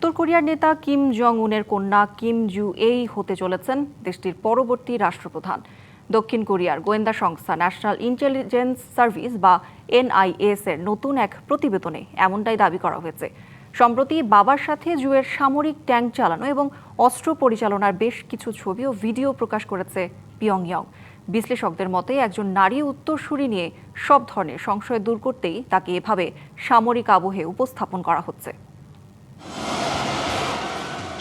উত্তর কোরিয়ার নেতা কিম জং উনের কন্যা কিম জু এই হতে চলেছেন দেশটির পরবর্তী রাষ্ট্রপ্রধান। দক্ষিণ কোরিয়ার গোয়েন্দা সংস্থা ন্যাশনাল ইন্টেলিজেন্স সার্ভিস বা NIS এর নতুন এক প্রতিবেদনে এমনটাই দাবি করা হয়েছে। সম্প্রতি বাবার সাথে জুয়ের সামরিক ট্যাঙ্ক চালানো এবং অস্ত্র পরিচালনার বেশ কিছু ছবি ও ভিডিও প্রকাশ করেছে পিয়ংইয়ং। বিশ্লেষকদের মতে একজন নারী উত্তরসূরি নিয়ে সব ধরনের সংশয় দূর করতেই তাকে এভাবে সামরিক আবহে উপস্থাপন করা হচ্ছে।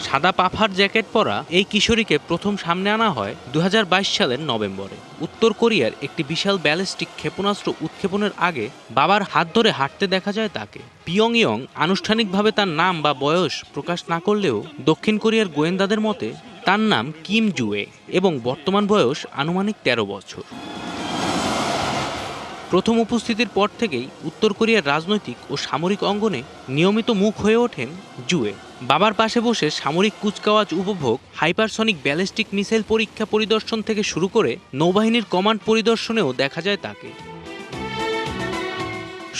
সাদা পাফার জ্যাকেট পরা এই কিশোরীকে প্রথম সামনে আনা হয় 2022 সালের নভেম্বরে। উত্তর কোরিয়ার একটি বিশাল ব্যালিস্টিক ক্ষেপণাস্ত্র উৎক্ষেপণের আগে বাবার হাত ধরে হাঁটতে দেখা যায় তাকে। পিয়ংইয়ং আনুষ্ঠানিকভাবে তার নাম বা বয়স প্রকাশ না করলেও দক্ষিণ কোরিয়ার গোয়েন্দাদের মতে তার নাম কিম জুয়ে এবং বর্তমান বয়স আনুমানিক 13 বছর। প্রথম উপস্থিতির পর থেকেই উত্তর কোরিয়ার রাজনৈতিক ও সামরিক অঙ্গনে নিয়মিত মুখ হয়ে ওঠেন জুয়ে। বাবার পাশে বসে সামরিক কুচকাওয়াজ উপভোগ, হাইপারসনিক ব্যালিস্টিক মিসাইল পরীক্ষা পরিদর্শন থেকে শুরু করে নৌবাহিনীর কমান্ড পরিদর্শনেও দেখা যায় তাকে।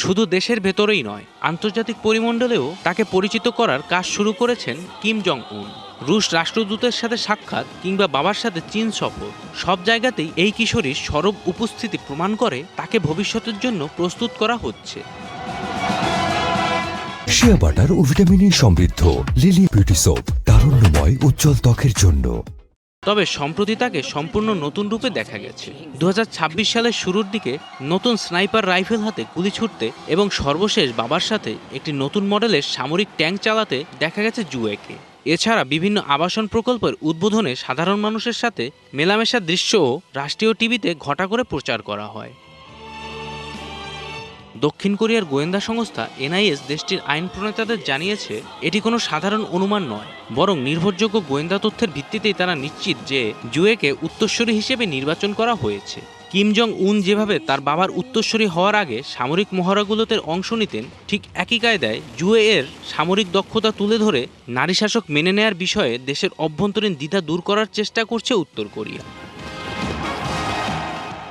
শুধু দেশের ভেতরেই নয়, আন্তর্জাতিক পরিমণ্ডলেও তাকে পরিচিত করার কাজ শুরু করেছেন কিম জং উন। রুশ রাষ্ট্রদূতের সাথে সাক্ষাৎ কিংবা বাবার সাথে চীন সফর, সব জায়গাতেই এই কিশোরীর সরব উপস্থিতি প্রমাণ করে তাকে ভবিষ্যতের জন্য প্রস্তুত করা হচ্ছে। শিয়া বাটার ও ভিটামিনে সমৃদ্ধ লিলি বিউটি সোপ, তারুণ্যময় উজ্জ্বল ত্বকের জন্য। তবে সম্প্রতি তাকে সম্পূর্ণ নতুন রূপে দেখা গেছে। 2026 সালের শুরুর দিকে নতুন স্নাইপার রাইফেল হাতে গুলি ছুটতে এবং সর্বশেষ বাবার সাথে একটি নতুন মডেলের সামরিক ট্যাঙ্ক চালাতে দেখা গেছে জুয়েকে। এছাড়া বিভিন্ন আবাসন প্রকল্পের উদ্বোধনে সাধারণ মানুষের সাথে মেলামেশার দৃশ্যও রাষ্ট্রীয় টিভিতে ঘটা করে প্রচার করা হয়। দক্ষিণ কোরিয়ার গোয়েন্দা সংস্থা NIS দেশটির আইন প্রণেতাদের জানিয়েছে এটি কোনো সাধারণ অনুমান নয়, বরং নির্ভরযোগ্য গোয়েন্দা তথ্যের ভিত্তিতেই তারা নিশ্চিত যে জুয়েকে উত্তরসূরি হিসেবে নির্বাচন করা হয়েছে। কিম জং উন যেভাবে তার বাবার উত্তরসূরি হওয়ার আগে সামরিক মহড়াগুলোতে অংশ নিতেন, ঠিক একই কায়দায় জুয়ে এর সামরিক দক্ষতা তুলে ধরে নারী শাসক মেনে নেয়ার বিষয়ে দেশের অভ্যন্তরীণ দ্বিধা দূর করার চেষ্টা করছে উত্তর কোরিয়া।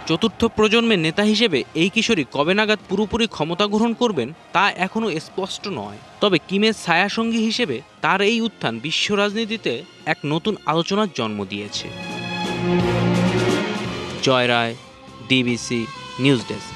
চতুর্থ প্রজন্মের নেতা হিসেবে এই কিশোরী কবে নাগাদ পুরোপুরি ক্ষমতা গ্রহণ করবেন তা এখনও স্পষ্ট নয়। তবে কিমের ছায়াসঙ্গী হিসেবে তার এই উত্থান বিশ্ব রাজনীতিতে এক নতুন আলোচনার জন্ম দিয়েছে। জয় রায়, DBC নিউজ ডেস্ক।